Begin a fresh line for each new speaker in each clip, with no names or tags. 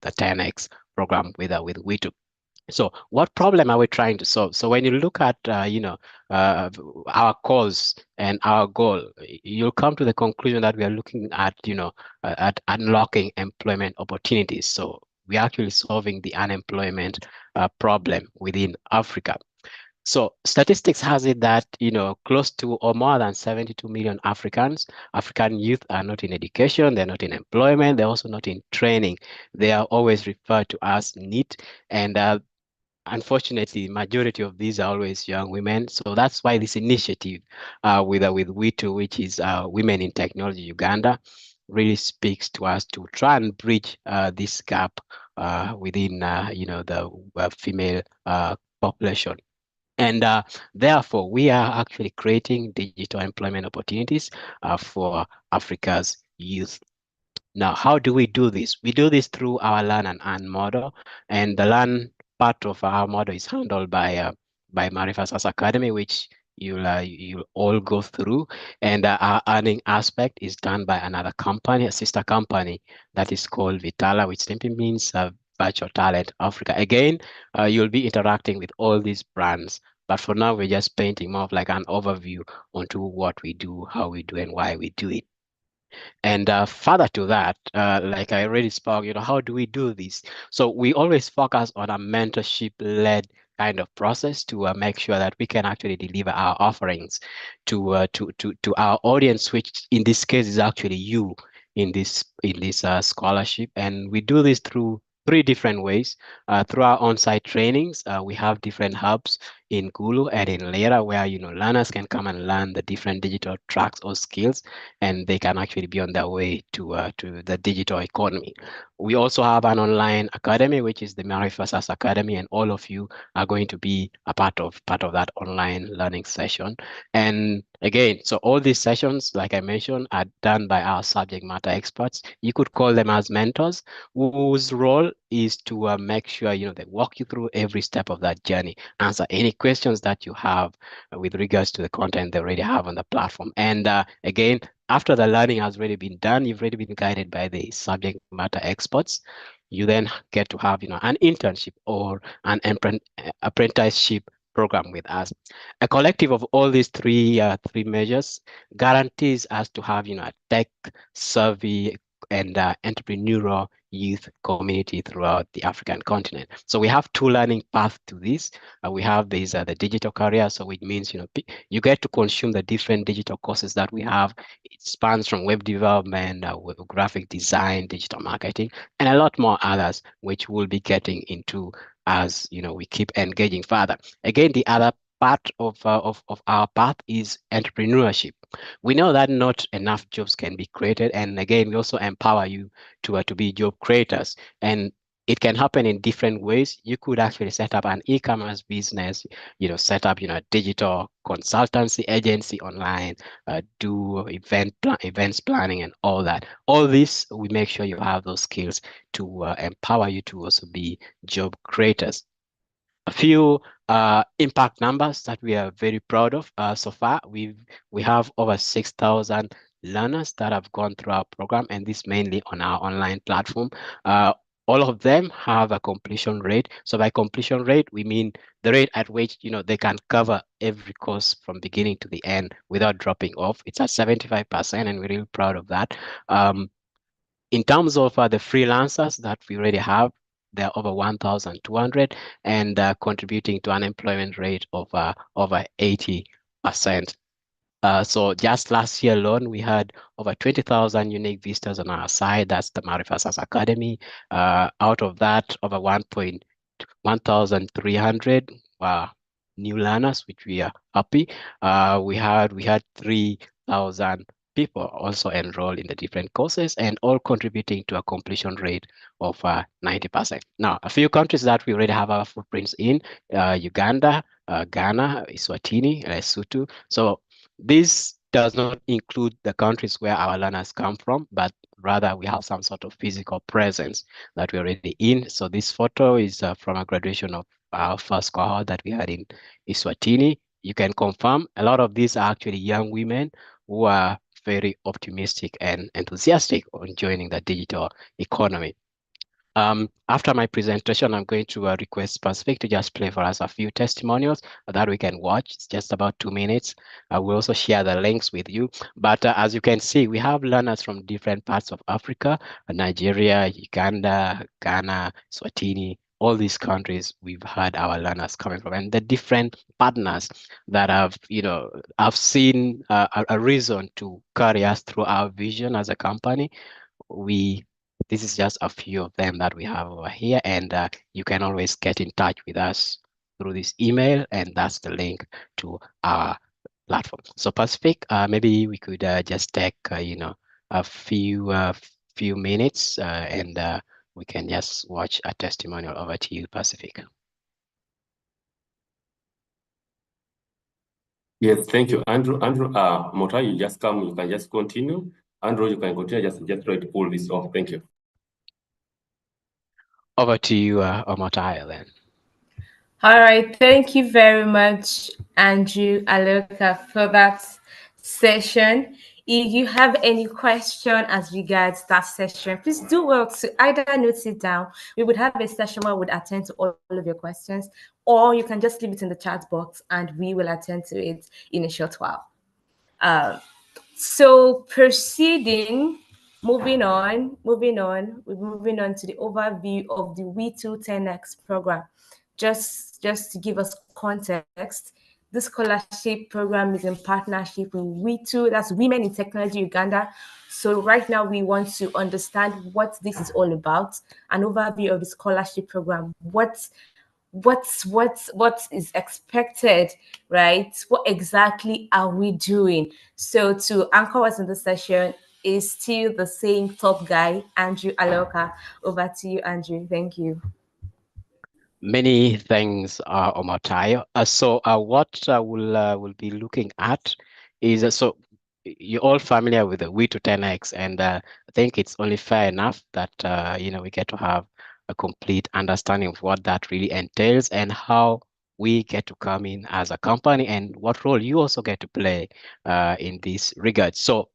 the 10X program with WeTo. So what problem are we trying to solve? So when you look at, uh, our cause and our goal, you'll come to the conclusion that we are looking at, at unlocking employment opportunities. So we're actually solving the unemployment problem within Africa. So statistics has it that, close to or more than 72 million African youth are not in education, they're not in employment, they're also not in training. They are always referred to as NEET. And unfortunately, majority of these are always young women. So that's why this initiative with WITU, which is Women in Technology Uganda, really speaks to us to try and bridge this gap within the female population. And therefore, we are actually creating digital employment opportunities for Africa's youth. Now, how do we do this? We do this through our learn and earn model, and the learn part of our model is handled by Maarifasasa Academy, which you'll all go through, and our earning aspect is done by another company, a sister company that is called Vitala, which simply means Virtual Talent Africa. Again, you'll be interacting with all these brands, but for now, we're just painting more of like an overview onto what we do, how we do, and why we do it. And further to that, like I already spoke, how do we do this? So we always focus on a mentorship-led kind of process to make sure that we can actually deliver our offerings to our audience, which in this case is actually you in this scholarship. And we do this through three different ways. Through our on-site trainings, we have different hubs in Gulu and in Lera where learners can come and learn the different digital tracks or skills, and they can actually be on their way to the digital economy. We also have an online academy, which is the Maarifasasa Academy, and all of you are going to be a part of that online learning session. And again, so all these sessions, like I mentioned, are done by our subject matter experts. You could call them as mentors, whose role is to make sure they walk you through every step of that journey, answer any questions that you have with regards to the content they already have on the platform. And again, after the learning has already been done, you've already been guided by the subject matter experts. You then get to have, an internship or an apprenticeship program with us. A collective of all these three measures guarantees us to have, a tech savvy and entrepreneurial youth community throughout the African continent. So we have two learning paths to this. We have the digital career, so which means you get to consume the different digital courses that we have. It spans from web development, graphic design, digital marketing, and a lot more others, which we'll be getting into as we keep engaging further. Again, the other part of our path is entrepreneurship. We know that not enough jobs can be created, and again, we also empower you to be job creators. And it can happen in different ways. You could actually set up an e-commerce business, set up, a digital consultancy agency online, do events planning and all that. All this, we make sure you have those skills to empower you to also be job creators. A few impact numbers that we are very proud of so far. We have over 6,000 learners that have gone through our program, and this mainly on our online platform. All of them have a completion rate. So by completion rate, we mean the rate at which they can cover every course from beginning to the end without dropping off. It's at 75%, and we're really proud of that. In terms of the freelancers that we already have, there are over 1,200 and contributing to an employment rate of over 80%. So just last year alone, we had over 20,000 unique visitors on our site. That's the Maarifasasa Academy. Out of that, over 1,300 new learners, which we are happy. We had 3,000 people also enroll in the different courses and all contributing to a completion rate of 90%. Now, a few countries that we already have our footprints in, Uganda, Ghana, Eswatini, Lesotho. So this does not include the countries where our learners come from, but rather we have some sort of physical presence that we're already in. So this photo is from a graduation of our first cohort that we had in Eswatini. You can confirm a lot of these are actually young women who are very optimistic and enthusiastic on joining the digital economy. After my presentation, I'm going to request Pacific to just play for us a few testimonials that we can watch. It's just about 2 minutes. I will also share the links with you. But as you can see, we have learners from different parts of Africa, Nigeria, Uganda, Ghana, Swatini, all these countries we've had our learners coming from, and the different partners that have seen a reason to carry us through our vision as a company. we this is just a few of them that we have over here, and you can always get in touch with us through this email, and that's the link to our platform. So Pacific, maybe we could just take a few minutes, and we can just watch a testimonial. Over to you, Pacific.
Yes, thank you, Andrew. Mota, you just come, you can just continue. Andrew, you can continue, just try to pull this off. Thank you.
Over to you, Mota, then.
All right, thank you very much, Andrew Aloka, for that session. If you have any question as regards that session, please do well to either note it down. We would have a session where we would attend to all of your questions, or you can just leave it in the chat box and we will attend to it in a short while. So proceeding, moving on to the overview of the We210X program. Just to give us context, this scholarship program is in partnership with We2, that's Women in Technology Uganda. So right now we want to understand what this is all about, an overview of the scholarship program, what is expected, right? What exactly are we doing? So to anchor us in the session is still the same top guy, Andrew Aloka. Over to you, Andrew. Thank you.
Many thanks, Omotayo. So what we'll be looking at is so you're all familiar with the We210X, and I think it's only fair enough that we get to have a complete understanding of what that really entails and how we get to come in as a company and what role you also get to play in this regard. So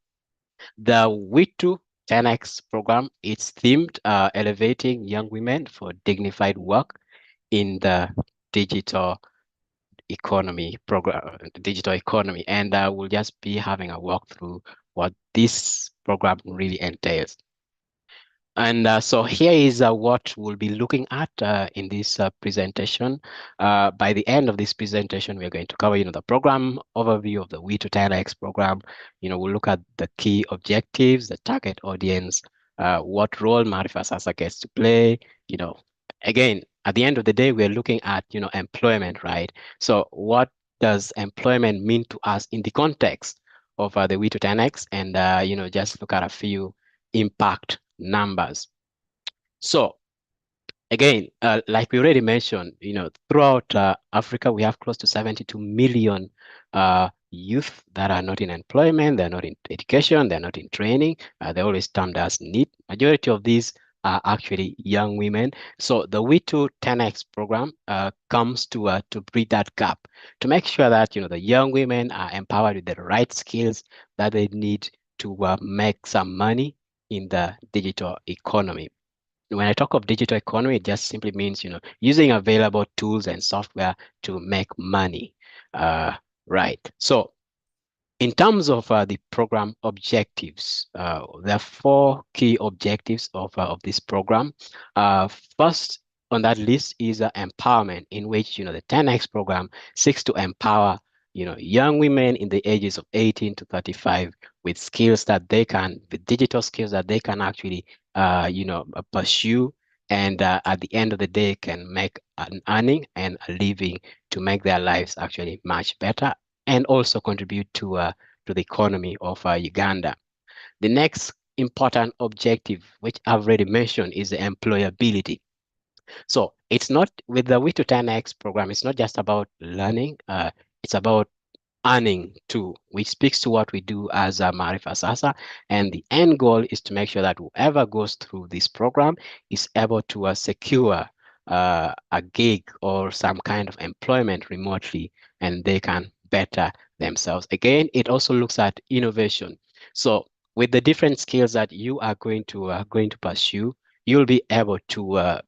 the We210X program is themed elevating young women for dignified work in the digital economy program, digital economy, and we'll just be having a walk through what this program really entails. And so here is what we'll be looking at in this presentation. By the end of this presentation, we're going to cover, the program overview of the We210X program. We'll look at the key objectives, the target audience, what role Maarifasasa gets to play. Again, at the end of the day, we're looking at, employment, right? So what does employment mean to us in the context of the We210X? And, just look at a few impact numbers. So again, like we already mentioned, throughout Africa, we have close to 72 million youth that are not in employment, they're not in education, they're not in training, they're always termed as NEET. Majority of these are actually young women. So the We210X program comes to bridge that gap, to make sure that the young women are empowered with the right skills that they need to make some money in the digital economy. When I talk of digital economy, it just simply means, using available tools and software to make money, right? So in terms of the program objectives, there are 4 key objectives of this program. First on that list is empowerment, in which, the 10X program seeks to empower young women in the ages of 18 to 35 with skills that they can, with digital skills that they can actually, pursue, and at the end of the day can make an earning and a living to make their lives actually much better and also contribute to the economy of Uganda. The next important objective, which I've already mentioned, is the employability. So it's not, with the We210X program, it's not just about learning, it's about earning too, which speaks to what we do as a Maarifasasa. And the end goal is to make sure that whoever goes through this program is able to secure a gig or some kind of employment remotely, and they can better themselves. Again, it also looks at innovation. So with the different skills that you are going to pursue, you'll be able to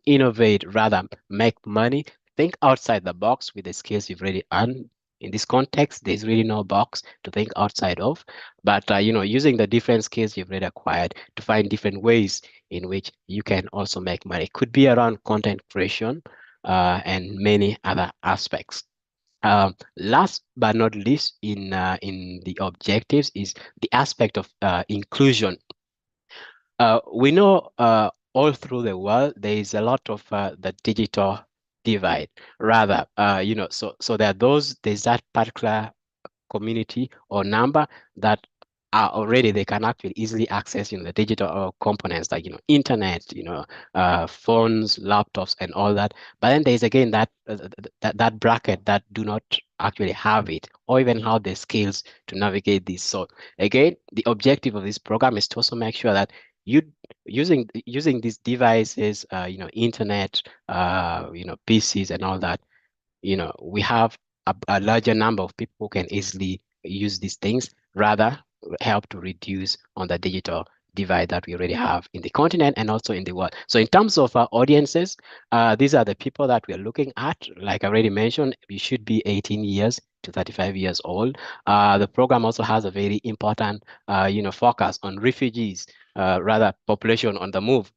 innovate, rather make money, think outside the box with the skills you've already earned. In this context, there's really no box to think outside of, but using the different skills you've already acquired to find different ways in which you can also make money. It could be around content creation and many other aspects. Last but not least, in the objectives is the aspect of inclusion. We know all through the world there is a lot of the digital divide. Rather, so there are there's that particular community or number that are already, they can actually easily access the digital components like internet, phones, laptops, and all that. But then there's again that bracket that do not actually have it, or even have the skills to navigate this. So again, the objective of this program is to also make sure that you using these devices, internet, PCs and all that, we have a larger number of people who can easily use these things, rather help to reduce on the digital divide that we already have in the continent and also in the world. So in terms of our audiences, these are the people that we are looking at. Like I already mentioned, you should be 18 years to 35 years old. The program also has a very important, focus on refugees, rather population on the move.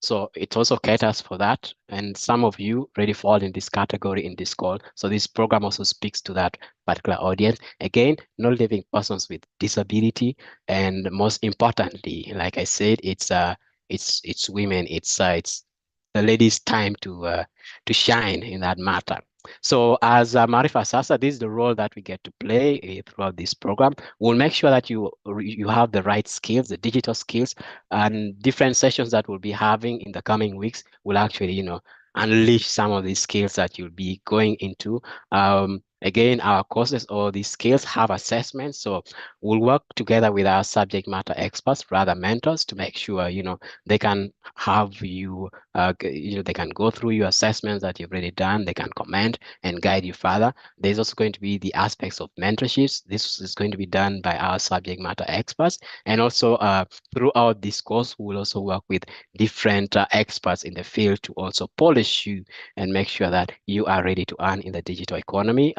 So it also caters for that. And some of you already fall in this category in this call. So this program also speaks to that particular audience. Again, not living persons with disability. And most importantly, like I said, it's women. It's the ladies' time to shine in that matter. So as Maarifasasa, this is the role that we get to play throughout this program. We'll make sure that you have the right skills, the digital skills, and different sessions that we'll be having in the coming weeks will actually, unleash some of these skills that you'll be going into. Again, our courses or these skills have assessments. So we'll work together with our subject matter experts, rather mentors, to make sure, they can have you, they can go through your assessments that you've already done. They can comment and guide you further. There's also going to be the aspects of mentorships. This is going to be done by our subject matter experts. And also throughout this course, we'll also work with different experts in the field to also polish you and make sure that you are ready to earn in the digital economy.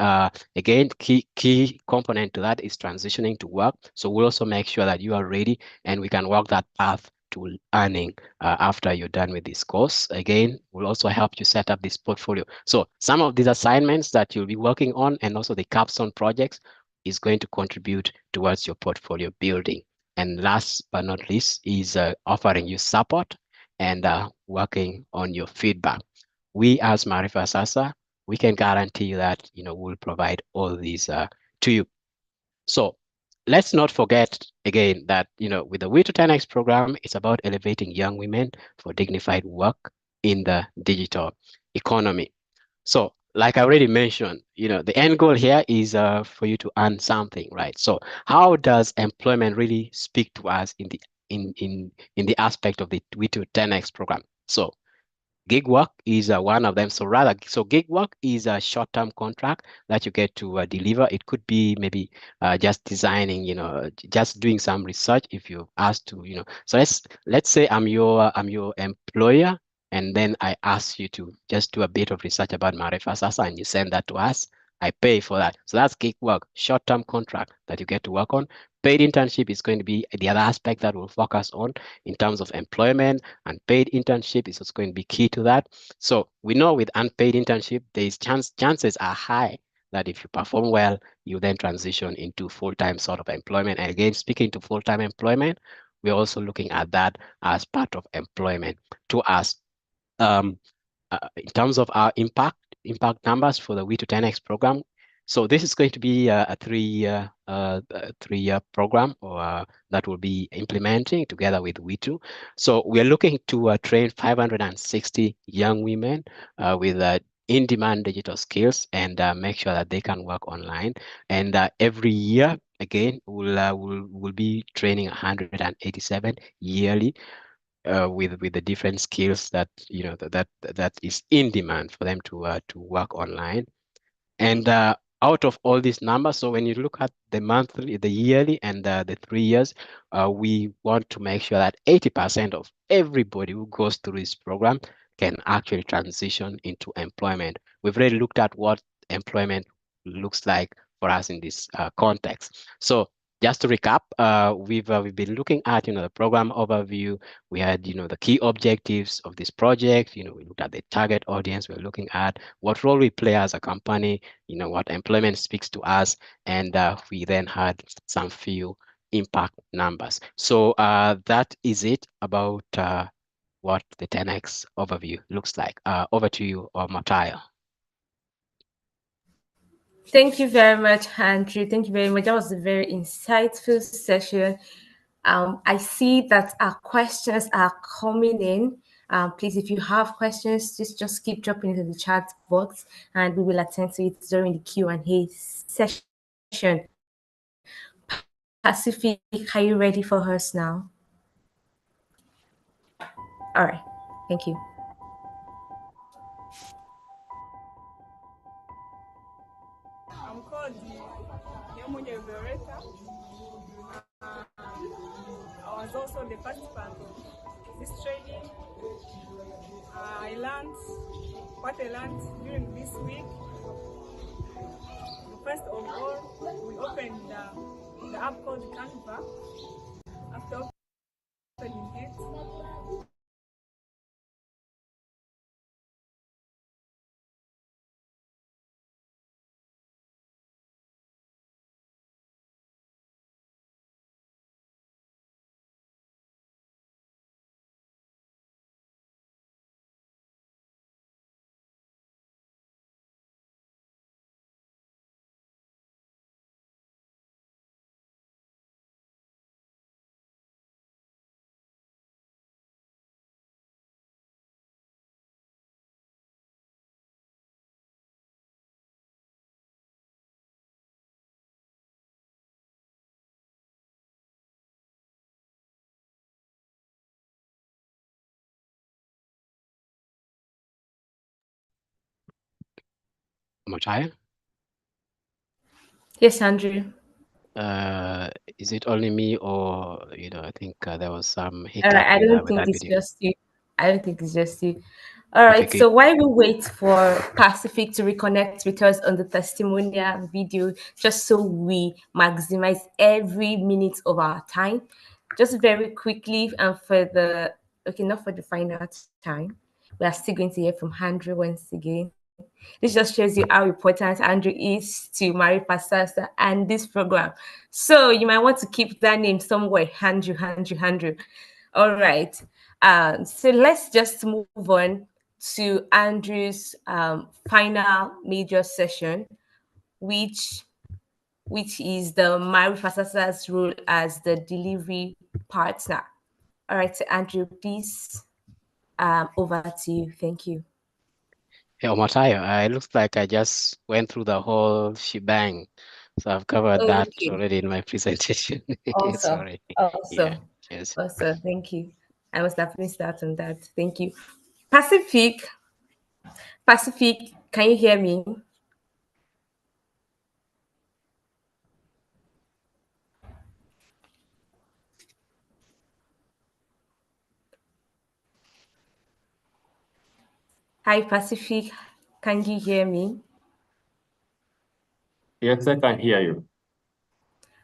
Again, key component to that is transitioning to work. So we'll also make sure that you are ready and we can walk that path to earning after you're done with this course. Again, we'll also help you set up this portfolio. So some of these assignments that you'll be working on and also the capstone projects is going to contribute towards your portfolio building. And last but not least is offering you support and working on your feedback. We as Maarifasasa, we can guarantee you that we'll provide all these to you. So let's not forget again that with the We to 10X program, it's about elevating young women for dignified work in the digital economy. So like I already mentioned, the end goal here is for you to earn something, right? So how does employment really speak to us in the aspect of the We to 10X program? So gig work is one of them. So gig work is a short-term contract that you get to deliver. It could be maybe just designing, just doing some research if you're asked to, So let's say I'm your employer, and then I ask you to just do a bit of research about Maarifasasa, and you send that to us. I pay for that. So that's gig work, short-term contract that you get to work on. Paid internship is going to be the other aspect that we'll focus on in terms of employment, and paid internship is also going to be key to that. So we know with unpaid internship, there's chances are high that if you perform well, you then transition into full-time sort of employment. And again, speaking to full-time employment, we're also looking at that as part of employment to us. In terms of our impact numbers for the We to 10X program. So this is going to be a three-year program that will be implementing together with We2. So we are looking to train 560 young women with in-demand digital skills and make sure that they can work online. And every year, again, we'll be training 187 yearly with the different skills that that is in demand for them to work online. And out of all these numbers, so when you look at the monthly, the yearly, and the 3 years, we want to make sure that 80% of everybody who goes through this program can actually transition into employment. We've already looked at what employment looks like for us in this context. So just to recap, we've been looking at the program overview. We had the key objectives of this project. We looked at the target audience. We're looking at what role we play as a company. What employment speaks to us, and we then had some few impact numbers. So that is it about what the 10x overview looks like. Over to you, Matayo.
Thank you very much, Andrew. Thank you very much. That was a very insightful session. I see that our questions are coming in. Please, if you have questions, just keep dropping into the chat box, and we will attend to it during the Q&A session. Pacific, are you ready for us now? All right. Thank you.
I'm called Nyamunye Violeta. I was also the participant of this training. I learned what I learned during this week. First of all, we opened the app called Canva. After opening it,
Matayo?
Yes, Andrew.
Is it only me, or I think there was some
All
hiccup
right. I don't
with
think
that
it's
video.
just you. I don't think it's just you. All
Okay,
right.
good.
So while we wait for Pacific to reconnect with us on the testimonial video, just so we maximize every minute of our time, just very quickly, and for the not for the final time, we are still going to hear from Andrew once again. This just shows you how important Andrew is to Maarifasasa and this program. So you might want to keep that name somewhere, Andrew, Andrew, Andrew. All right. So let's just move on to Andrew's final major session, which is the Maarifasasa's role as the delivery partner. All right, so Andrew, please, over to you. Thank you.
Hey, Matayo, it looks like I just went through the whole shebang. So I've covered that
Okay.
already in my presentation.
Awesome.
Sorry. Yeah,
Awesome.
yes.
Awesome. Thank you. I must have missed out on that. Thank you. Pacific. Pacific, can you hear me? Hi, Pacific. Can you hear me?
Yes, I can hear you.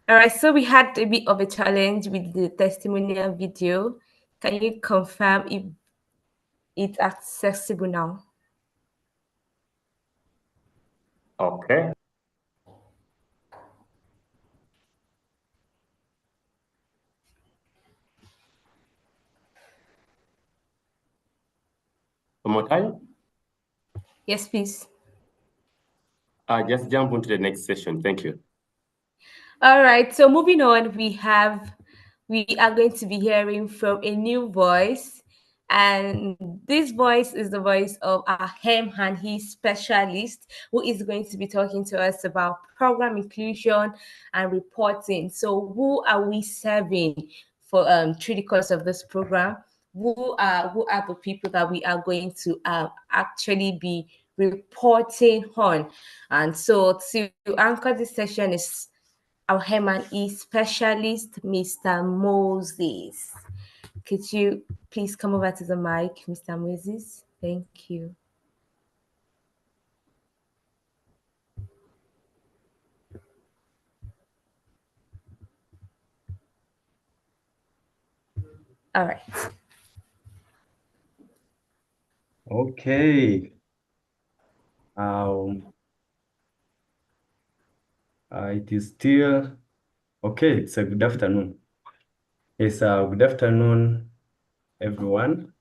All right. So we had a bit of a challenge with the testimonial video. Can you confirm if it's accessible now?
Okay. One more time.
Yes, please.
Just jump into the next session. Thank you.
All right. So moving on, we are going to be hearing from a new voice. And this voice is the voice of our hem and he specialist who is going to be talking to us about program inclusion and reporting. So who are we serving for through the course of this program? Who are the people that we are going to actually be reporting on. And so to anchor this session is our M&E specialist, Mr. Moses. Could you please come over to the mic, Mr. Moses? Thank you. All right.
Okay. It is still okay. It's a good afternoon. It's a good afternoon, everyone.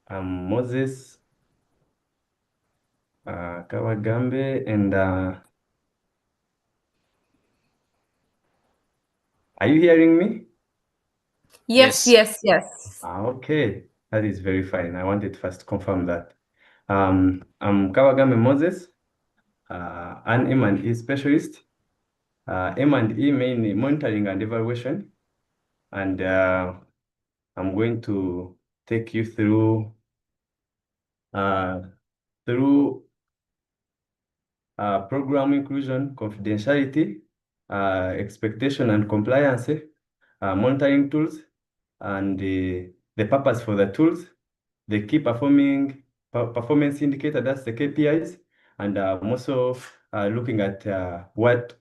I'm Moses Kawagambe, and are you hearing me?
Yes.
Okay, that is very fine. I wanted first to confirm that. I'm Kawagambe Moses, an M&E specialist. M&E mainly monitoring and evaluation, and I'm going to take you through program inclusion, confidentiality, expectation and compliance, monitoring tools, and the purpose for the tools, the key performance indicator, that's the KPIs, and I'm also looking at what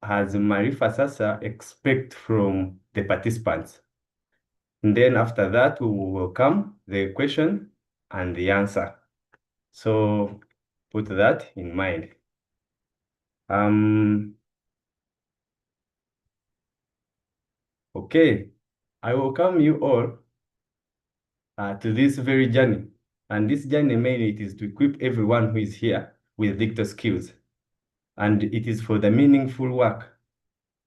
has Maarifasasa expect from the participants. And then after that, we will come the question and the answer. So put that in mind. Okay, I welcome you all to this very journey. And this journey mainly it is to equip everyone who is here with digital skills. And it is for the meaningful work.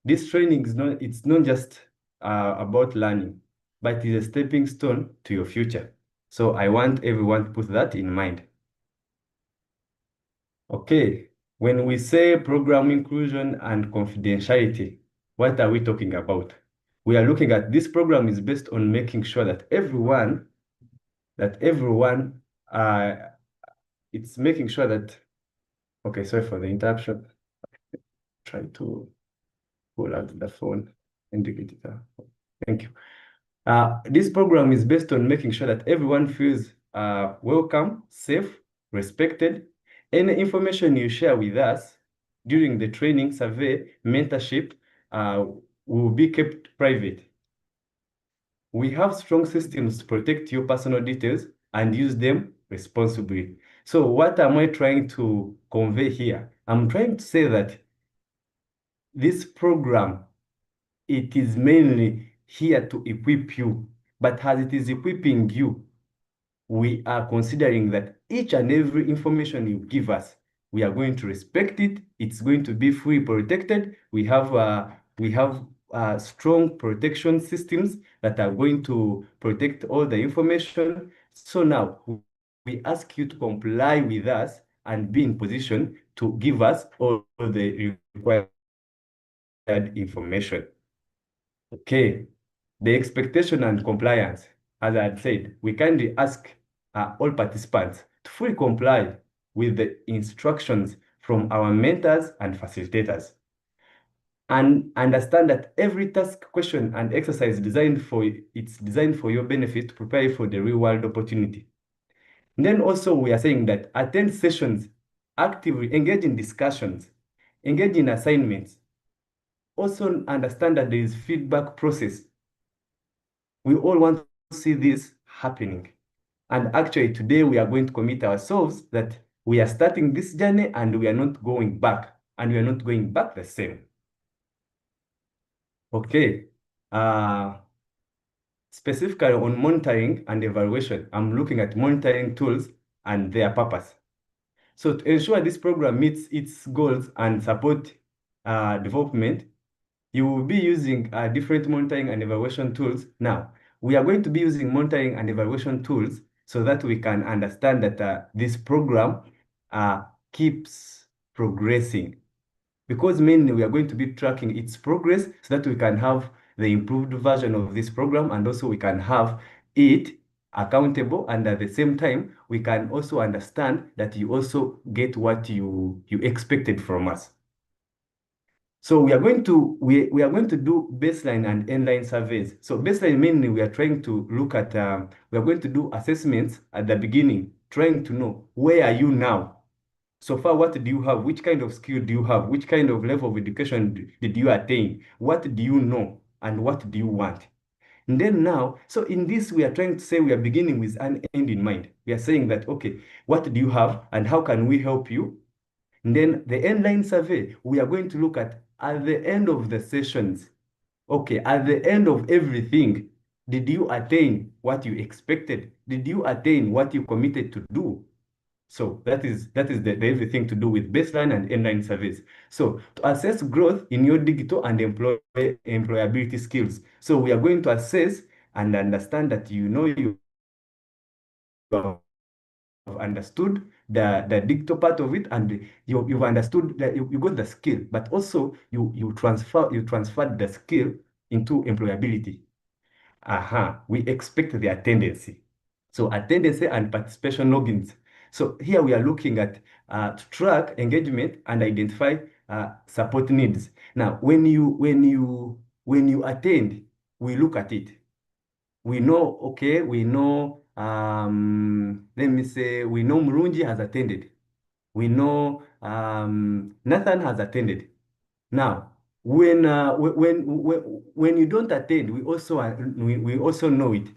This training it's not just about learning, but it is a stepping stone to your future. So I want everyone to put that in mind. Okay, when we say program inclusion and confidentiality, what are we talking about? We are looking at this program is based on making sure that everyone, it's making sure that, okay, sorry for the interruption. Try to pull out the phone and get it out. Thank you. This program is based on making sure that everyone feels welcome, safe, respected. Any information you share with us during the training, survey, mentorship will be kept private. We have strong systems to protect your personal details and use them responsibly. So what am I trying to convey here? I'm trying to say that this program, it is mainly here to equip you, but as it is equipping you, we are considering that each and every information you give us, we are going to respect it. It's going to be fully protected. We have strong protection systems that are going to protect all the information. So now we ask you to comply with us and be in position to give us all the required information. Okay, the expectation and compliance, as I had said, we kindly ask all participants to fully comply with the instructions from our mentors and facilitators, and understand that every task, question, and exercise it's designed for your benefit to prepare you for the real world opportunity. And then also we are saying that attend sessions, actively engage in discussions, engage in assignments. Also understand that there is feedback process. We all want to see this happening. And actually today we are going to commit ourselves that we are starting this journey and we are not going back, and we are not going back the same. Okay. Specifically on monitoring and evaluation, I'm looking at monitoring tools and their purpose. So to ensure this program meets its goals and support development, you will be using different monitoring and evaluation tools. Now, we are going to be using monitoring and evaluation tools so that we can understand that this program keeps progressing. Because mainly we are going to be tracking its progress so that we can have the improved version of this program, and also we can have it accountable, and at the same time, we can also understand that you also get what you expected from us. So we are going to do baseline and endline surveys. So baseline mainly we are trying to look at we are going to do assessments at the beginning, trying to know where are you now. So far, what do you have? Which kind of skill do you have? Which kind of level of education did you attain? What do you know? And what do you want? And then now, so in this, we are trying to say we are beginning with an end in mind. We are saying that, okay, what do you have and how can we help you? And then the endline survey, we are going to look at the end of the sessions. Okay, at the end of everything, did you attain what you expected? Did you attain what you committed to do? So that is the everything to do with baseline and endline surveys. So to assess growth in your digital and employability skills. So we are going to assess and understand that you know you have understood the digital part of it, and you've understood that you got the skill, but also you transferred the skill into employability. We expect the attendance. So attendance and participation logins. So here we are looking at to track engagement and identify support needs. Now, when you attend, we look at it. We know, okay, we know, let me say, we know Murunji has attended. We know Nathan has attended. Now, when you don't attend, we also know it.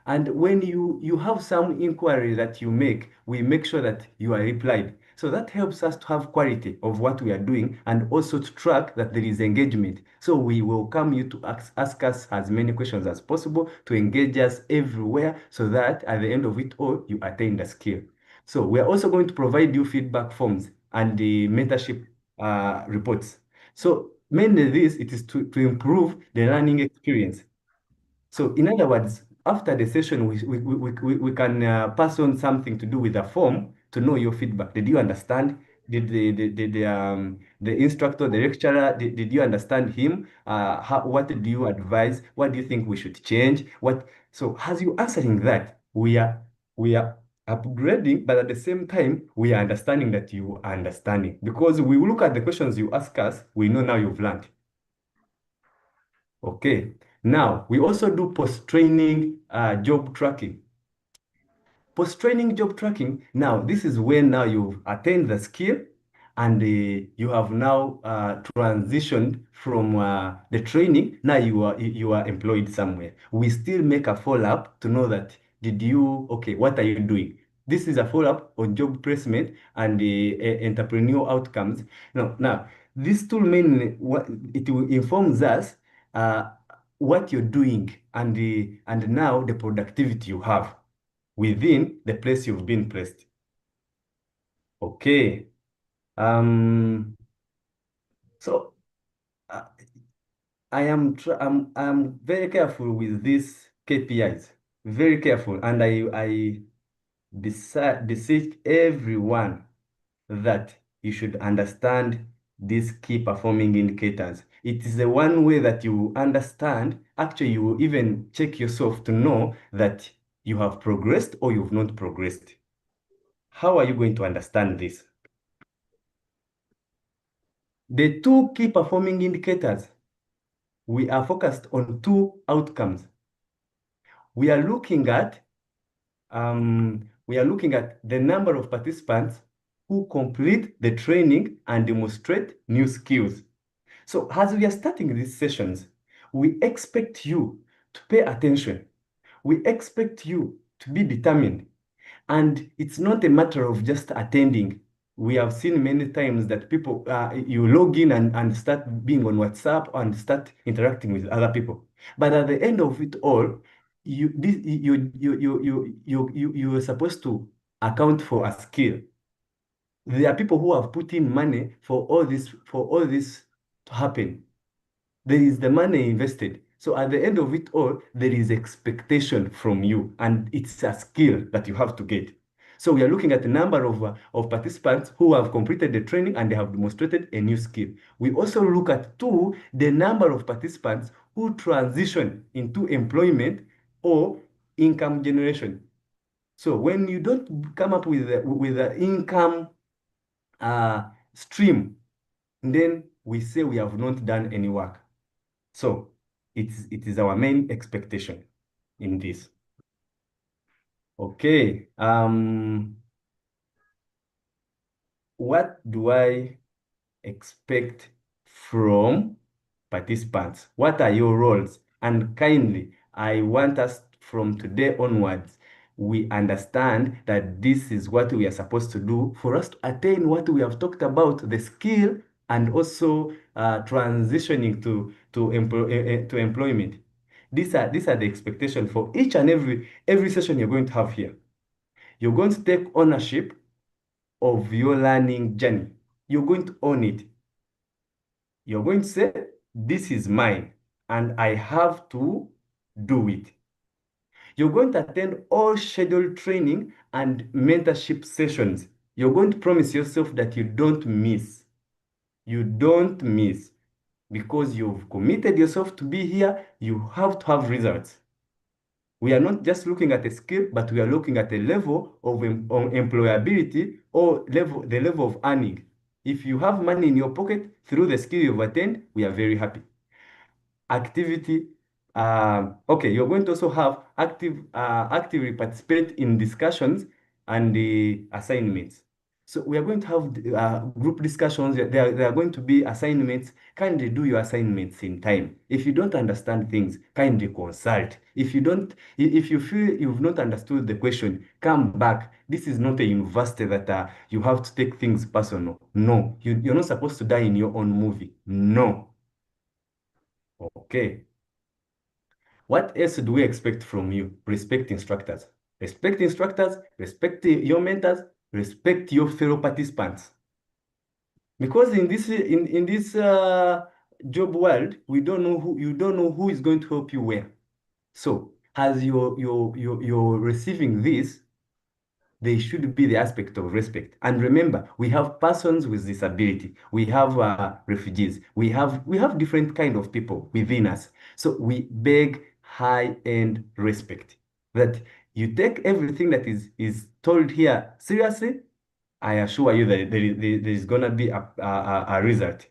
And when you have some inquiry that you make, we make sure that you are replied. So that helps us to have quality of what we are doing and also to track that there is engagement. So we welcome you to ask us as many questions as possible, to engage us everywhere so that at the end of it all, you attain the skill. So we are also going to provide you feedback forms and the mentorship reports. So mainly this, it is to improve the learning experience. So in other words, after the session, we can pass on something to do with the form to know your feedback. Did you understand? Did the instructor, the lecturer, did you understand him? What do you advise? What do you think we should change? So as you answering that, we are upgrading, but at the same time, we are understanding that you are understanding. Because we look at the questions you ask us, we know now you've learned. Okay. Now, we also do post-training job tracking. Post-training job tracking, now this is when now you've attained the skill and you have now transitioned from the training. Now you are employed somewhere. We still make a follow-up to know that okay, what are you doing? This is a follow-up on job placement and entrepreneurial outcomes. Now, this tool mainly, it will informs us uh, what you're doing and now the productivity you have within the place you've been placed. Okay. So uh, I'm very careful with these KPIs, very careful, and I beseech everyone that you should understand these key performing indicators. It is the one way that you understand, actually you will even check yourself to know that you have progressed or you've not progressed. How are you going to understand this? The two key performing indicators, we are focused on two outcomes. We are looking at the number of participants who complete the training and demonstrate new skills. So as we are starting these sessions, we expect you to pay attention. We expect you to be determined. And it's not a matter of just attending. We have seen many times that people, you log in and start being on WhatsApp and start interacting with other people. But at the end of it all, you are supposed to account for a skill. There are people who have put in money for all this to happen. There is the money invested. So at the end of it all, there is expectation from you, and it's a skill that you have to get. So we are looking at the number of participants who have completed the training and they have demonstrated a new skill. We also look at the number of participants who transition into employment or income generation. So when you don't come up with the income stream, then we say we have not done any work. So it is our main expectation in this. Okay. What do I expect from participants? What are your roles? And kindly, I want us from today onwards, we understand that this is what we are supposed to do for us to attain what we have talked about, the skill and also transitioning to employment. These are the expectations for each and every session you're going to have here. You're going to take ownership of your learning journey. You're going to own it. You're going to say, this is mine, and I have to do it. You're going to attend all scheduled training and mentorship sessions. You're going to promise yourself that you don't miss. You don't miss. Because you've committed yourself to be here, you have to have results. We are not just looking at a skill, but we are looking at a level of employability or the level of earning. If you have money in your pocket through the skill you've attained, we are very happy. Activity, okay, you're going to also have actively participate in discussions and the assignments. So we are going to have group discussions. There are going to be assignments. Kindly do your assignments in time. If you don't understand things, kindly consult. If you feel you've not understood the question, come back. This is not a university that you have to take things personal. No, you're not supposed to die in your own movie. No. Okay. What else do we expect from you? Respect instructors. Respect instructors, respect your mentors, respect your fellow participants. Because in this job world, you don't know who is going to help you where. So as you're receiving this, there should be the aspect of respect. And remember, we have persons with disability. We have refugees. We have different kind of people within us. So we beg high-end respect. That you take everything that is told here seriously. I assure you that there is going to be a result.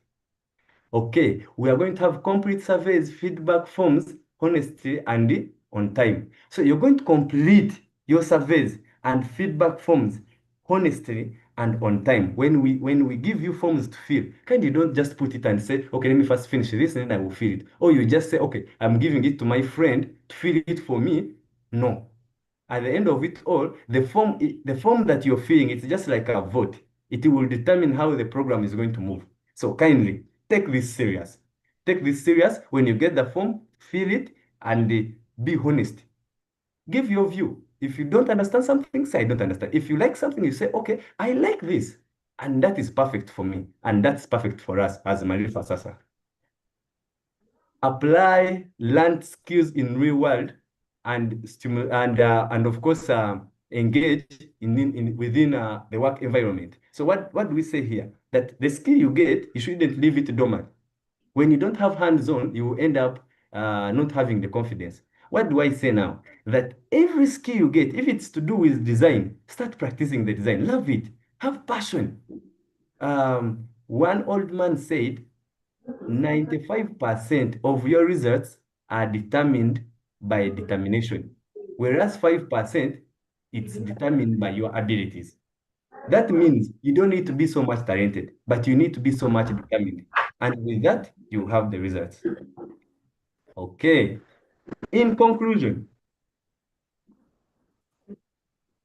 Okay, we are going to have complete surveys, feedback forms, honestly, and on time. So you're going to complete your surveys and feedback forms honestly and on time. When we give you forms to fill, kind you don't just put it and say, okay, let me first finish this and then I will fill it. Or you just say, okay, I'm giving it to my friend to fill it for me. No. At the end of it all, the form that you're filling, it's just like a vote. It will determine how the program is going to move. So kindly take this serious. Take this serious. When you get the form, fill it and be honest. Give your view. If you don't understand something, say I don't understand. If you like something, you say, okay, I like this. And that is perfect for me. And that's perfect for us as Maarifasasa. Apply learned skills in real world and of course engage within the work environment. So what do we say here? That the skill you get, you shouldn't leave it dormant. When you don't have hands-on, you will end up not having the confidence. What do I say now? That every skill you get, if it's to do with design, start practicing the design. Love it. Have passion. One old man said, 95% of your results are determined by determination, whereas 5% it's determined by your abilities. That means you don't need to be so much talented, but you need to be so much determined. And with that, you have the results. Okay. In conclusion,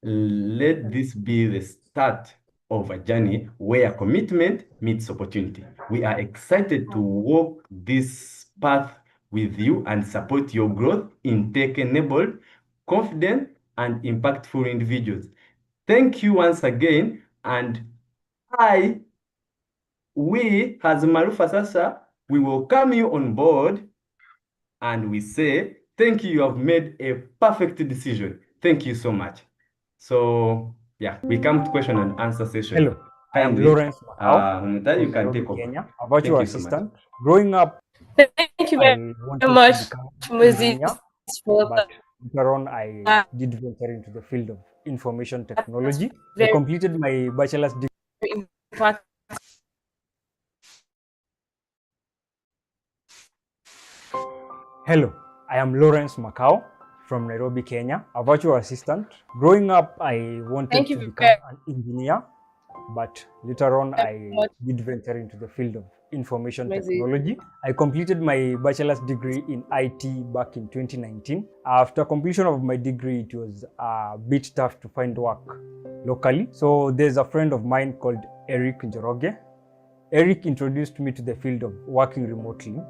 let this be the start of a journey where commitment meets opportunity. We are excited to walk this path with you and support your growth in tech-enabled, confident, and impactful individuals. Thank you once again, and we as Maarifasasa, we welcome you on board, and we say, thank you, you have made a perfect decision. Thank you so much. So, yeah, we come to question and answer session.
Hello, I am Lawrence Makau
Humita, you
from
can
Nairobi,
take over.
Kenya, a virtual
Thank you so much.
assistant. Growing up,
Thank you
I
very
wanted
much,
to become an
Moses,
engineer,
for
but later on I did venture into the field of Information Technology. I completed my bachelor's degree. Hello, I am Lawrence Macau from Nairobi, Kenya, a virtual assistant. Growing up, I wanted to become an engineer, but later on, I did venture into the field of information technology. I completed my bachelor's degree in IT back in 2019. After completion of my degree, it was a bit tough to find work locally. So there's a friend of mine called Eric Njoroge. Eric introduced me to the field of working remotely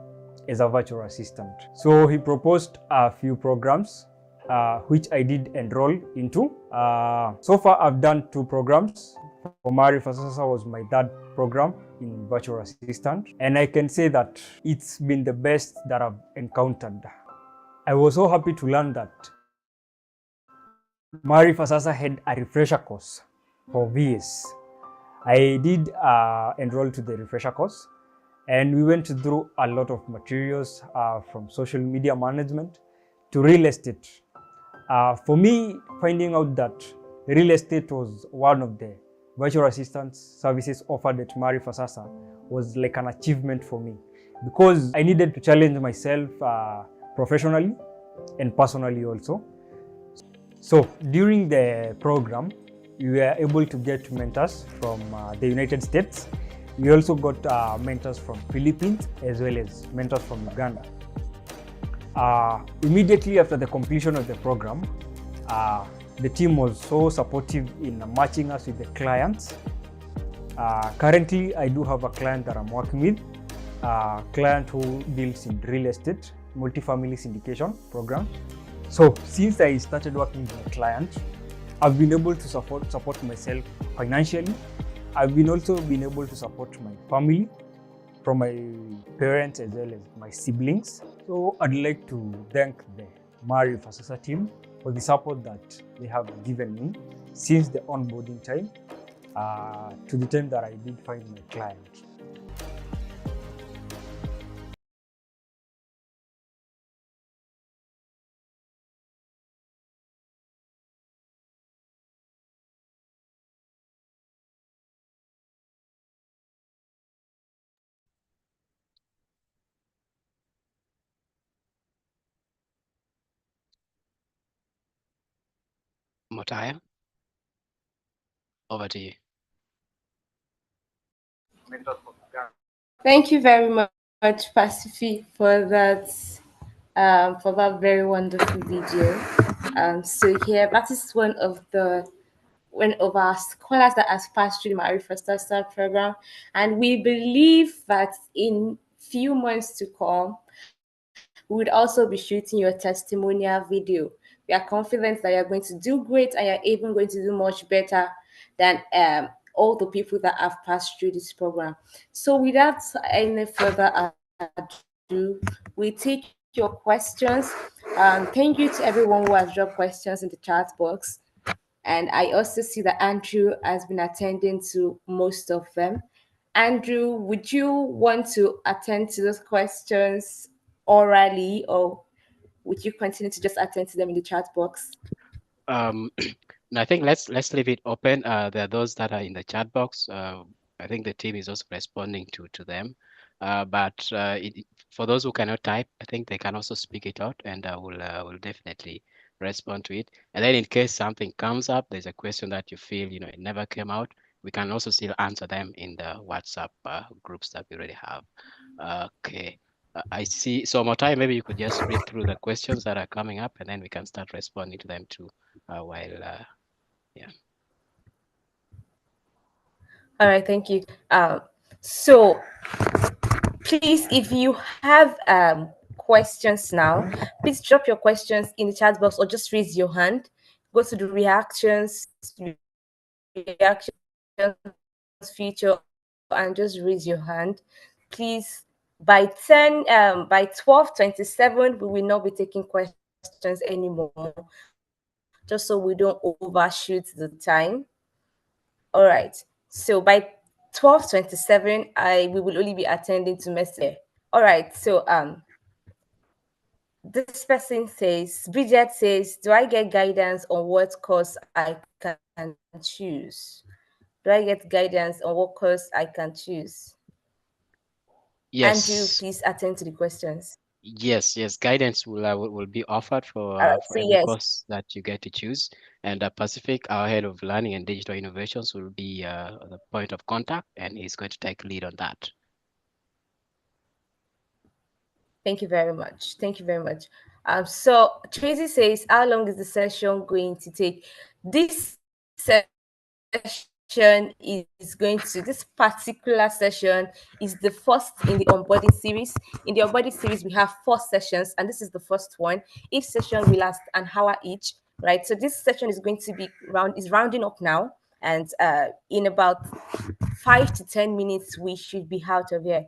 as a virtual assistant. So he proposed a few programs which I did enroll into. So far, I've done 2 programs. For Maarifasasa was my 3rd program in virtual assistant, and I can say that it's been the best that I've encountered. I was so happy to learn that Maarifasasa had a refresher course for VS. I did enroll to the refresher course, and we went through a lot of materials from social media management to real estate. For me, finding out that real estate was one of the virtual assistance services offered at Maarifasasa was like an achievement for me, because I needed to challenge myself professionally and personally also. So during the program, we were able to get mentors from the United States. We also got mentors from Philippines as well as mentors from Uganda. Immediately after the completion of the program, the team was so supportive in matching us with the clients. Currently, I do have a client that I'm working with, a client who deals in real estate, multifamily syndication program. So since I started working with my client, I've been able to support myself financially. I've been also been able to support my family, from my parents as well as my siblings. So I'd like to thank the Maarifasasa team for the support that they have given me since the onboarding time to the time that I did find my client.
Motaya, over to you.
Thank you very much, Pacific, for that very wonderful video. So here, that is one of our scholars that has passed through the Maarifasasa program, and we believe that in few months to come, we would also be shooting your testimonial video. We are confident that you're going to do great, and you're even going to do much better than all the people that have passed through this program. So without any further ado, we take your questions. Thank you to everyone who has dropped questions in the chat box. And I also see that Andrew has been attending to most of them. Andrew, would you want to attend to those questions orally, or would you continue to just attend to them in the chat box?
I think let's leave it open. There are those that are in the chat box. I think the team is also responding to them. But for those who cannot type, I think they can also speak it out, and will definitely respond to it. And then in case something comes up, there's a question that you feel it never came out, we can also still answer them in the WhatsApp groups that we already have. Okay. I see. So Motai, maybe you could just read through the questions that are coming up, and then we can start responding to them too. While yeah.
All right, thank you. So please, if you have questions now, please drop your questions in the chat box or just raise your hand. Go to the reactions feature and just raise your hand. Please, by 12:27, we will not be taking questions anymore, just so we don't overshoot the time. All right. So by 12:27, we will only be attending to message. All right. So this person says, Bridget says, do I get guidance on what course I choose? Do I get guidance on what course I can choose?
Yes.
Andrew, please attend to the questions.
Yes, guidance will be offered for
So
every
yes.
course that you get to choose. And Pacific, our head of learning and digital innovations, will be the point of contact, and he's going to take lead on that.
Thank you very much. Thank you very much. So Tracy says, how long is the session going to take? This session is going to, this particular session is the first in the onboarding series. In the onboarding series, we have 4 sessions, and this is the first one. Each session will last an hour each, right? So this session is going to be rounding up now, and in about 5 to 10 minutes, we should be out of here.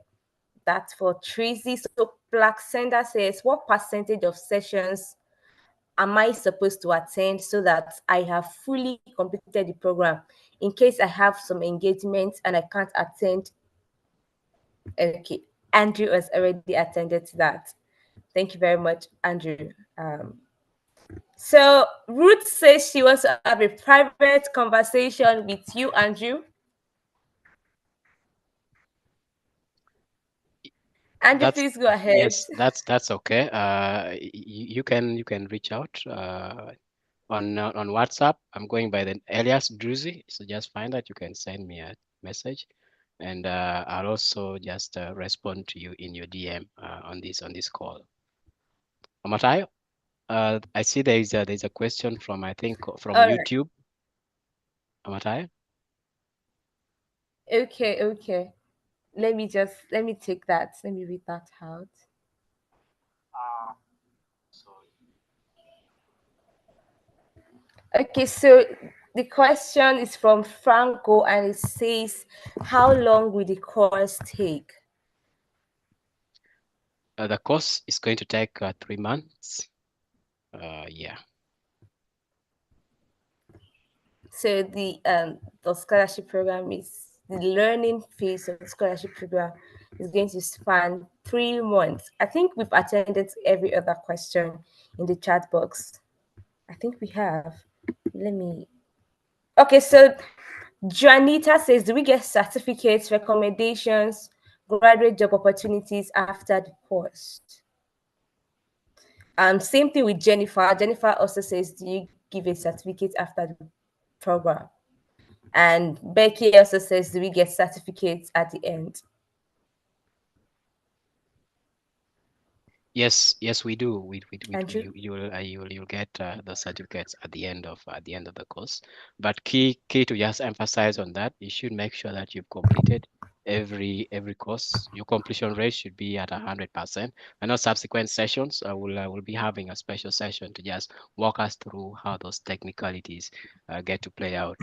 That's for Tracy. So Plaxenda says, what percentage of sessions am I supposed to attend so that I have fully completed the program? In case I have some engagements and I can't attend. Okay, Andrew has already attended to that. Thank you very much, Andrew. So Ruth says she wants to have a private conversation with you, Andrew. Andrew, please go ahead.
Yes, that's okay. You can reach out on WhatsApp. I'm going by the alias Druzy, so just find that. You can send me a message, and I'll also just respond to you in your DM on this call. Matayo, I see there's a question from, I think, from YouTube. Matayo.
Okay. Let me take that. Let me read that out. Okay, so the question is from Franco, and it says, how long will the course take?
The course is going to take 3 months. Yeah.
So the scholarship program is, the learning phase of the scholarship program is going to span 3 months. I think we've attended every other question in the chat box. I think we have. Let me. Okay, so Juanita says, do we get certificates, recommendations, graduate job opportunities after the course? Same thing with Jennifer. Jennifer also says, do you give a certificate after the program? And Becky also says, do we get certificates at the end?
Yes, we do. You'll get the certificates at the end of the course. But key to just emphasize on that, you should make sure that you've completed every course. Your completion rate should be at 100%. I know subsequent sessions will be having a special session to just walk us through how those technicalities get to play out.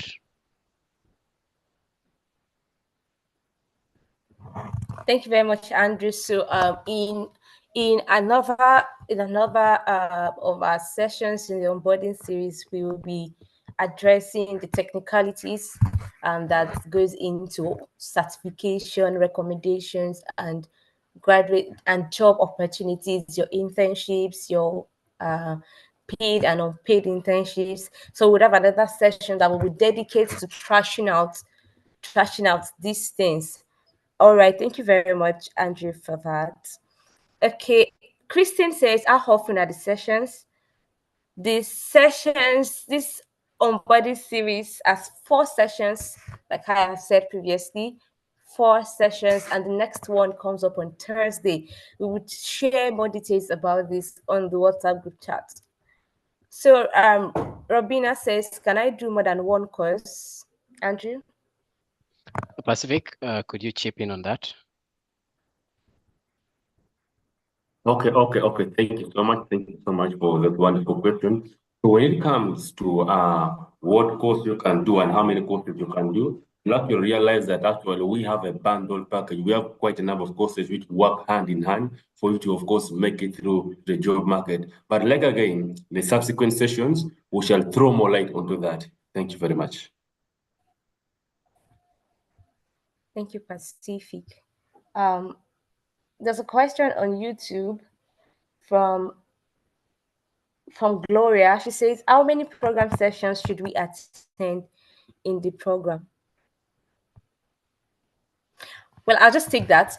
Thank you very much, Andrew. So in another of our sessions in the onboarding series, we will be addressing the technicalities that goes into certification, recommendations, and graduate and job opportunities, your internships, your paid and unpaid internships. So we'll have another session that will be dedicated to trashing out these things. All right, thank you very much, Andrew, for that. Okay, Christine says, how often are the sessions? This onboarding series has 4 sessions, like I have said previously, 4 sessions, and the next one comes up on Thursday. We would share more details about this on the WhatsApp group chat. So Robina says, can I do more than one course? Andrew?
Pacific, could you chip in on that?
Okay. Thank you so much. Thank you so much for that wonderful question. So when it comes to what course you can do and how many courses you can do, you have to realize that actually we have a bundle package. We have quite a number of courses which work hand in hand for you to, of course, make it through the job market. But like again, the subsequent sessions, we shall throw more light onto that. Thank you very much.
Thank you, Pacific. There's a question on YouTube from from Gloria. She says, how many program sessions should we attend in the program? Well, I'll just take that.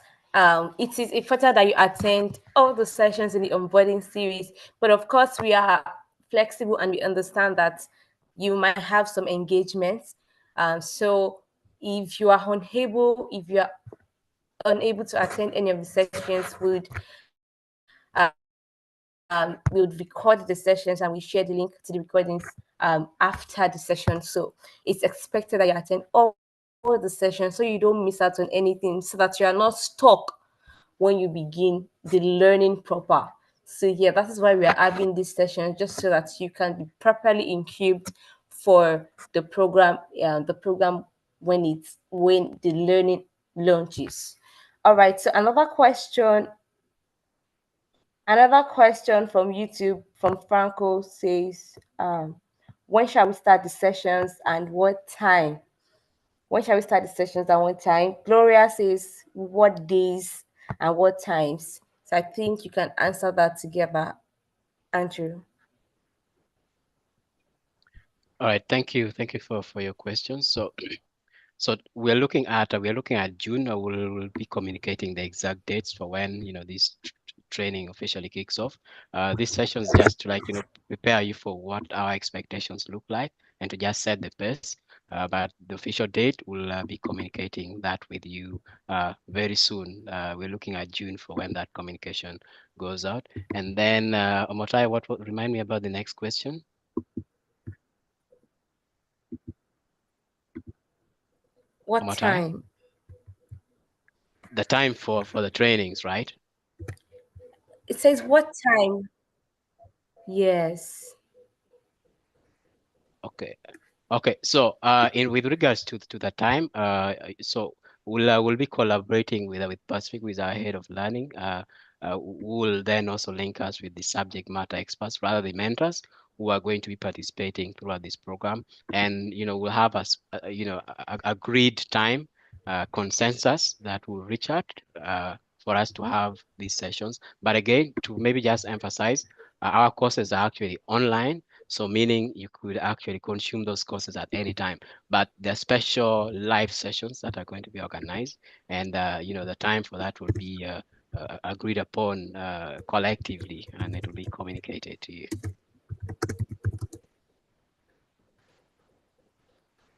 It is important that you attend all the sessions in the onboarding series, but of course, we are flexible and we understand that you might have some engagements. So if you are unable to attend any of the sessions, we would record the sessions and we share the link to the recordings after the session. So it's expected that you attend all the sessions so you don't miss out on anything, so that you are not stuck when you begin the learning proper. So yeah, that is why we are having this session, just so that you can be properly equipped for the program. When the learning launches. All right. So another question from YouTube from Franco says, when shall we start the sessions and what time? When shall we start the sessions and what time? Gloria says, what days and what times? So I think you can answer that together, Andrew.
All right, thank you for your questions. So we're looking at June. We'll be communicating the exact dates for when this training officially kicks off. This session is just to prepare you for what our expectations look like and to just set the pace. But the official date will be communicating that with you very soon. We're looking at June for when that communication goes out. And then Omotai, what remind me about the next question?
What time?
The time for the trainings, right?
It says what time? Yes.
Okay. So in with regards to the time, so we'll be collaborating with Pacific, with our head of learning. Who will then also link us with the subject matter experts, rather the mentors, who are going to be participating throughout this program. And we'll have agreed time consensus that will reach out for us to have these sessions. But again, to maybe just emphasize, our courses are actually online. So meaning you could actually consume those courses at any time, but there are special live sessions that are going to be organized, and the time for that will be agreed upon collectively, and it will be communicated to you.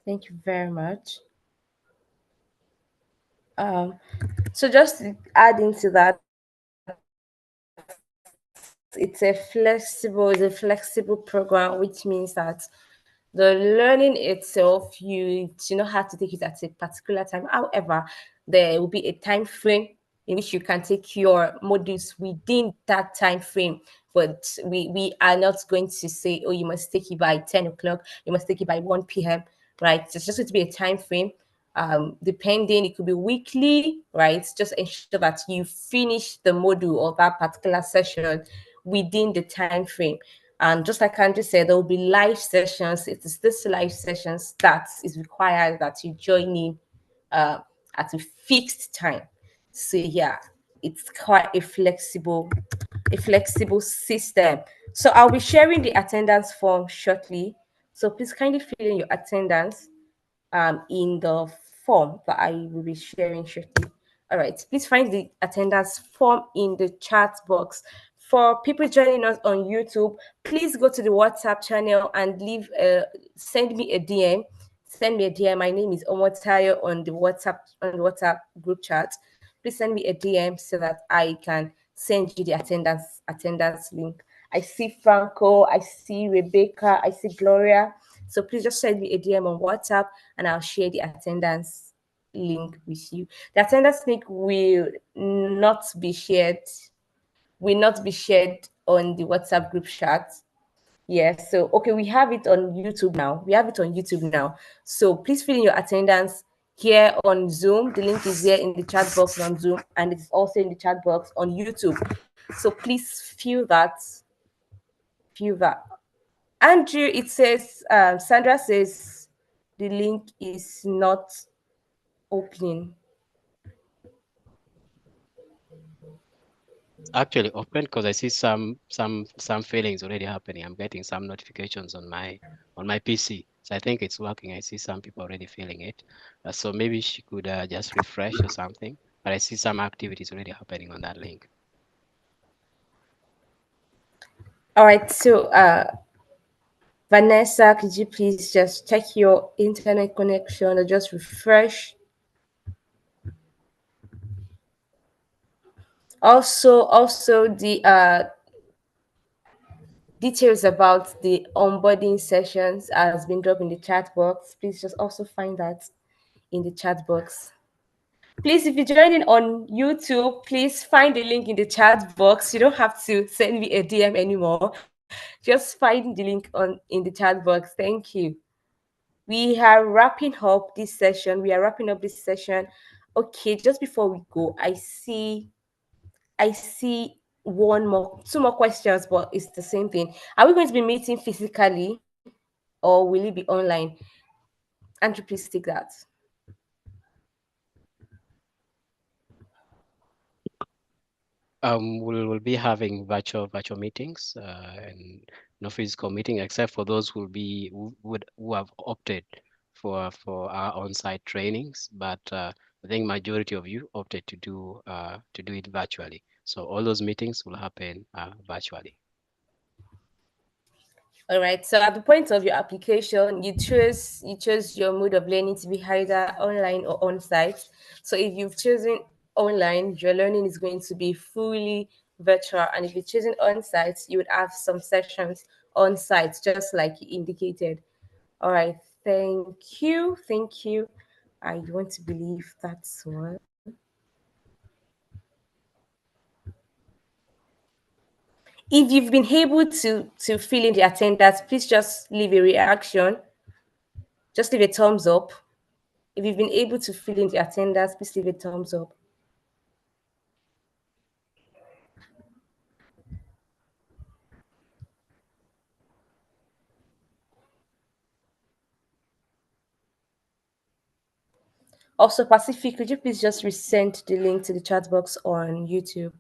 Thank you very much. So just to add into that, it's a flexible program, which means that the learning itself, you do not have to take it at a particular time. However, there will be a time frame in which you can take your modules within that time frame. But we are not going to say, oh, you must take it by 10 o'clock, you must take it by 1 p.m. Right? It's just going to be a time frame. Depending, it could be weekly, right? Just ensure that you finish the module or that particular session within the time frame. And just like Andrew said, there will be live sessions. It is this live sessions that is required that you join in at a fixed time. So yeah, it's quite a flexible system. So I'll be sharing the attendance form shortly. So please kindly fill in your attendance in the form that I will be sharing shortly. All right, please find the attendance form in the chat box. For people joining us on YouTube, please go to the WhatsApp channel and send me a DM. Send me a DM. My name is Omotayo on the WhatsApp group chat. Please send me a DM so that I can send you the attendance link. I see Franco, I see Rebecca, I see Gloria. So please just send me a DM on WhatsApp and I'll share the attendance link with you. The attendance link will not be shared on the WhatsApp group chat. Yes. So okay, we have it on YouTube now. So please fill in your attendance here on Zoom. The link is here in the chat box on Zoom, and it's also in the chat box on YouTube. So please fill that. Andrew, it says, Sandra says the link is not opening.
Actually open because I see some failings already happening. I'm getting some notifications on my PC. So I think it's working. I see some people already feeling it. So maybe she could just refresh or something. But I see some activities already happening on that link.
All right. So Vanessa, could you please just check your internet connection or just refresh? Also the details about the onboarding sessions has been dropped in the chat box. Please just also find that in the chat box. Please, if you're joining on YouTube, please find the link in the chat box. You don't have to send me a DM anymore. Just find the link in the chat box. Thank you. We are wrapping up this session. Okay, just before we go, I see two more questions, but it's the same thing. Are we going to be meeting physically or will it be online? Andrew, please take that.
We'll be having virtual meetings and no physical meeting, except for those who have opted for our on-site trainings. But I think majority of you opted to do it virtually. So all those meetings will happen virtually.
All right. So at the point of your application, you choose your mode of learning to be either online or on site. So if you've chosen online, your learning is going to be fully virtual. And if you're choosing on site, you would have some sessions on site, just like you indicated. All right. Thank you. Thank you. I want to believe that's one. If you've been able to fill in the attendance, please just leave a reaction. Just leave a thumbs up. If you've been able to fill in the attendance, please leave a thumbs up. Also, Pacific, could you please just resend the link to the chat box on YouTube?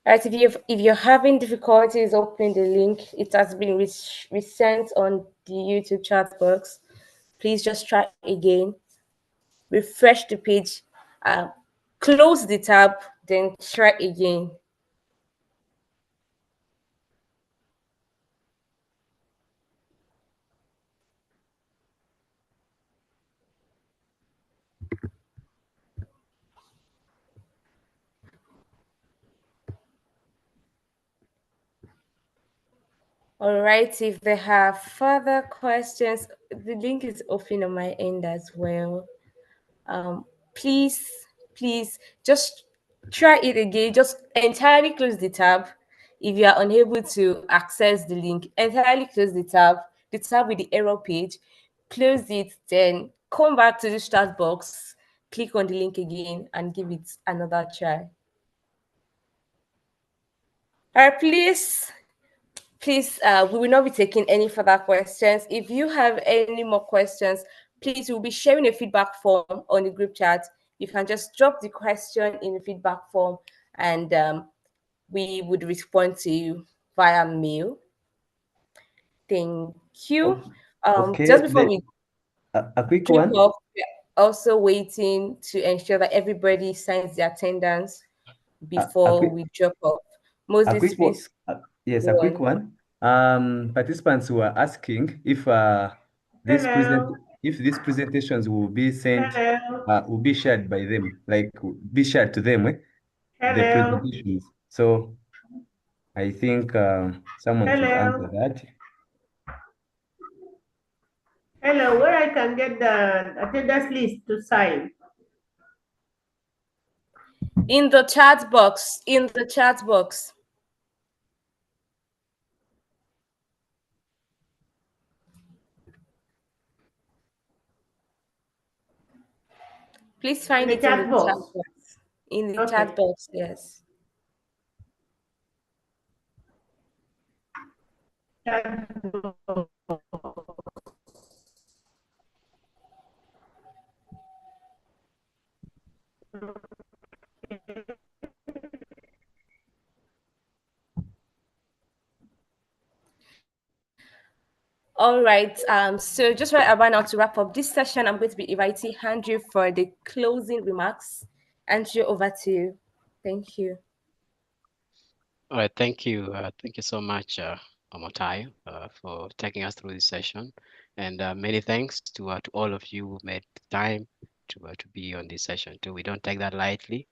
All right, if you're having difficulties opening the link, it has been resent on the YouTube chat box. Please just try again. Refresh the page, close the tab, then try again. All right, if they have further questions, the link is open on my end as well. Please just try it again. Just entirely close the tab. If you are unable to access the link, entirely close the tab with the error page, close it, then come back to the start box, click on the link again, and give it another try. All right, please, we will not be taking any further questions. If you have any more questions, please, we'll be sharing a feedback form on the group chat. You can just drop the question in the feedback form, and we would respond to you via mail. Thank you.
Okay,
Just before we
a quick
jump
one.
off, we're also waiting to ensure that everybody signs the attendance
A, a
before
quick
we drop off.
a
Moses,
quick one.
please
Yes,
go
a quick
on.
one. Participants were asking if
Hello.
if these presentations will be sent,
Hello.
will be shared by them, like be shared to them, the
Hello.
presentations. So I think someone should answer
Hello.
that.
Hello. Where I can get the attendance list to sign?
In the chat box. Please
In
find
the
it in the
chat
chat
box.
box. In the chat
Okay.
box, yes. All right. So just right about now to wrap up this session, I'm going to be inviting Andrew for the closing remarks. Andrew, over to you. Thank you.
All right, thank you. Thank you so much, Omotayo, for taking us through this session. And many thanks to all of you who made time to be on this session too. We don't take that lightly.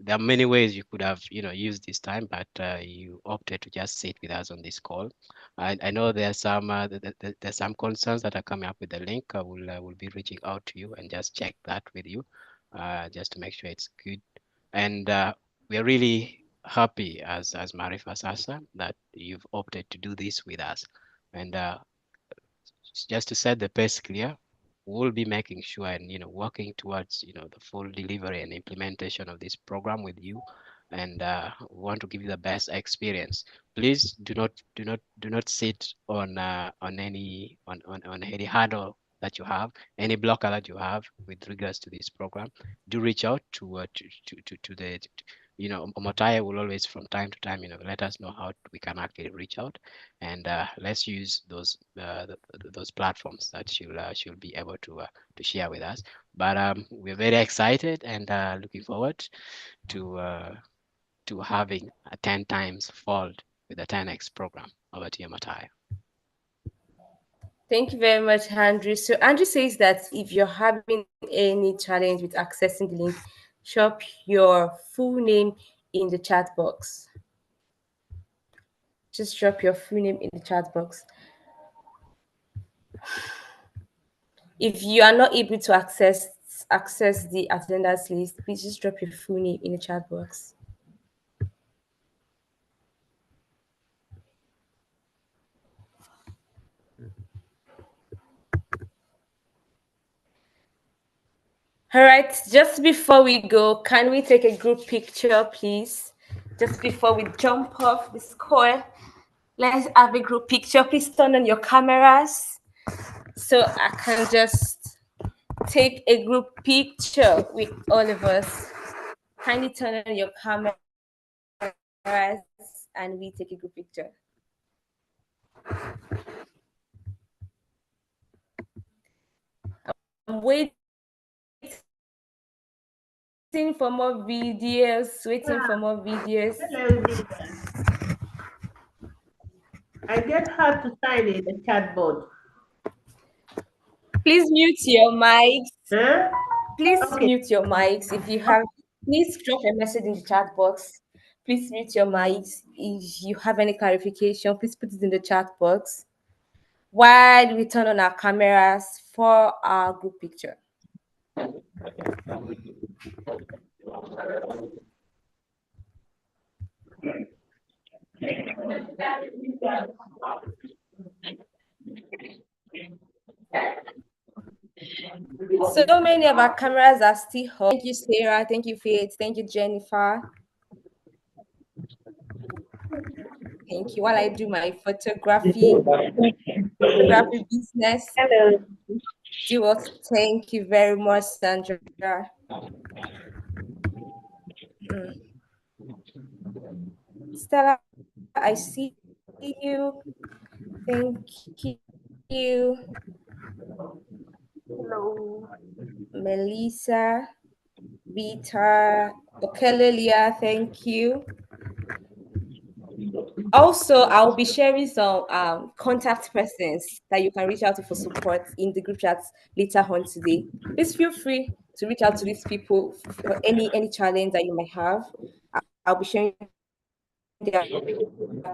There are many ways you could have, used this time, but you opted to just sit with us on this call. I know there's some there's some concerns that are coming up with the link. I will be reaching out to you and just check that with you, just to make sure it's good. And we are really happy as Maarifasasa that you've opted to do this with us. And just to set the pace clear, we'll be making sure and working towards the full delivery and implementation of this program with you, and we want to give you the best experience. Please do not sit on any hurdle that you have, any blocker that you have with regards to this program. Do reach out to the Omotayo will always from time to time let us know how we can actually reach out, and let's use those platforms that she'll be able to share with us. But we're very excited and looking forward to having a 10 times fold with the 10x program. Over to you, Omotayo.
Thank you very much, Andrew. So Andrew says that if you're having any challenge with accessing the link, drop your full name in the chat box. Just drop your full name in the chat box. If you are not able to access the attendance list, please just drop your full name in the chat box. All right, just before we go, can we take a group picture, please? Just before we jump off this call, let's have a group picture. Please turn on your cameras so I can just take a group picture with all of us. Kindly turn on your cameras and we take a group picture. I'm waiting for more videos, for more videos.
Hello, Zita. I get her to sign in the chat board.
Please mute your mics.
Huh?
Please mute your mics. If you have, please drop a message in the chat box. Please mute your mics. If you have any clarification, please put it in the chat box while we turn on our cameras for our group picture. So many of our cameras are still on. Thank you, Sarah. Thank you, Faith. Thank you, Jennifer. Thank you. While I do my photography business.
Hello.
Thank you very much, Sandra. Stella, I see you. Thank you.
Hello.
Melissa, Vita, Okelelia, thank you. Also, I'll be sharing some contact persons that you can reach out to for support in the group chats later on today. Please feel free to reach out to these people for any challenge that you might have. I'll be sharing their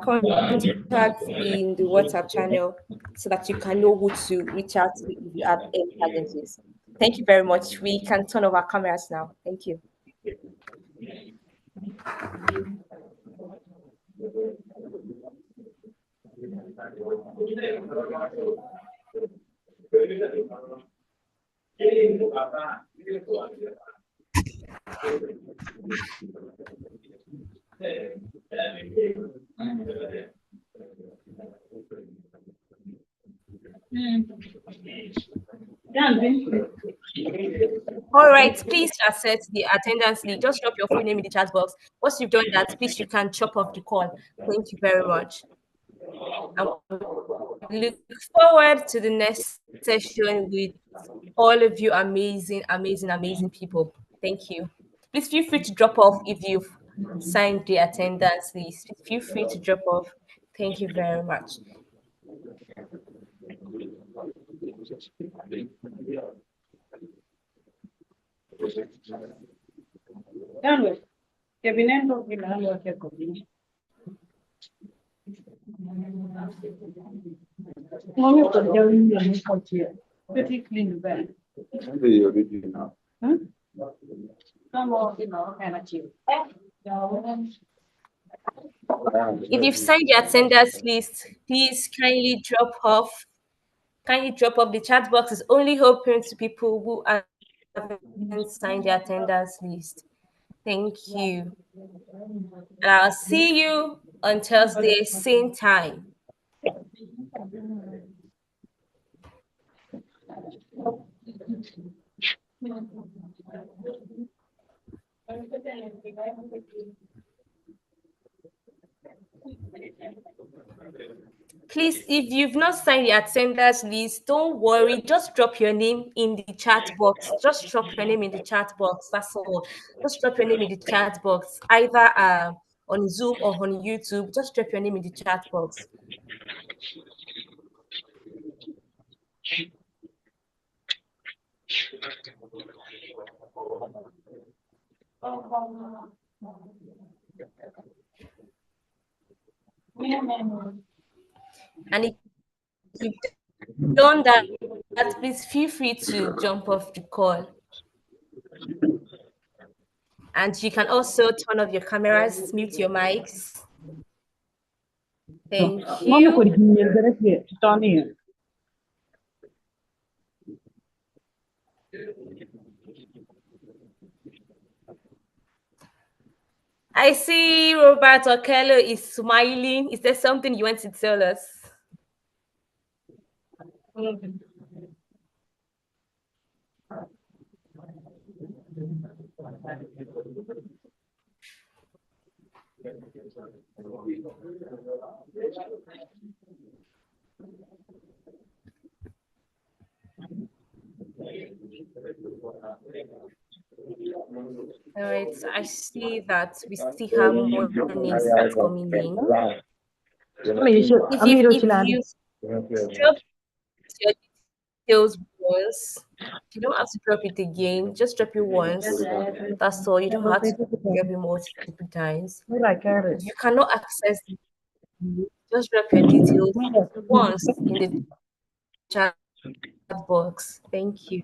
contacts in the WhatsApp channel so that you can know who to reach out to if you have any challenges. Thank you very much. We can turn off our cameras now. Thank you. All right, please access the attendance list. Just drop your full name in the chat box. Once you've done that, please, you can chop off the call. Thank you very much. I look forward to the next session with all of you amazing, amazing, amazing people. Thank you. Please feel free to drop off if you've signed the attendance list. Feel free to drop off. Thank you very much. If you've signed the attendance list, please kindly drop off. Kindly drop off. The chat box is only open to people who haven't signed the attendance list. Thank you. And I'll see you on Thursday, same time. Please, if you've not signed the attendance list, don't worry. Just drop your name in the chat box. Just drop your name in the chat box. That's all. Just drop your name in the chat box, either on Zoom or on YouTube. Just drop your name in the chat box. And if you've done that, please feel free to jump off the call. And you can also turn off your cameras, mute your mics. Thank you. I see Robert Okello is smiling. Is there something you want to tell us? All right, so I see that we still have more names coming in. If you drop your details once, you don't have to drop it again. Just drop it once. That's all. You don't have to drop it multiple times. If you cannot access it, just drop your details once in the chat box. Thank you.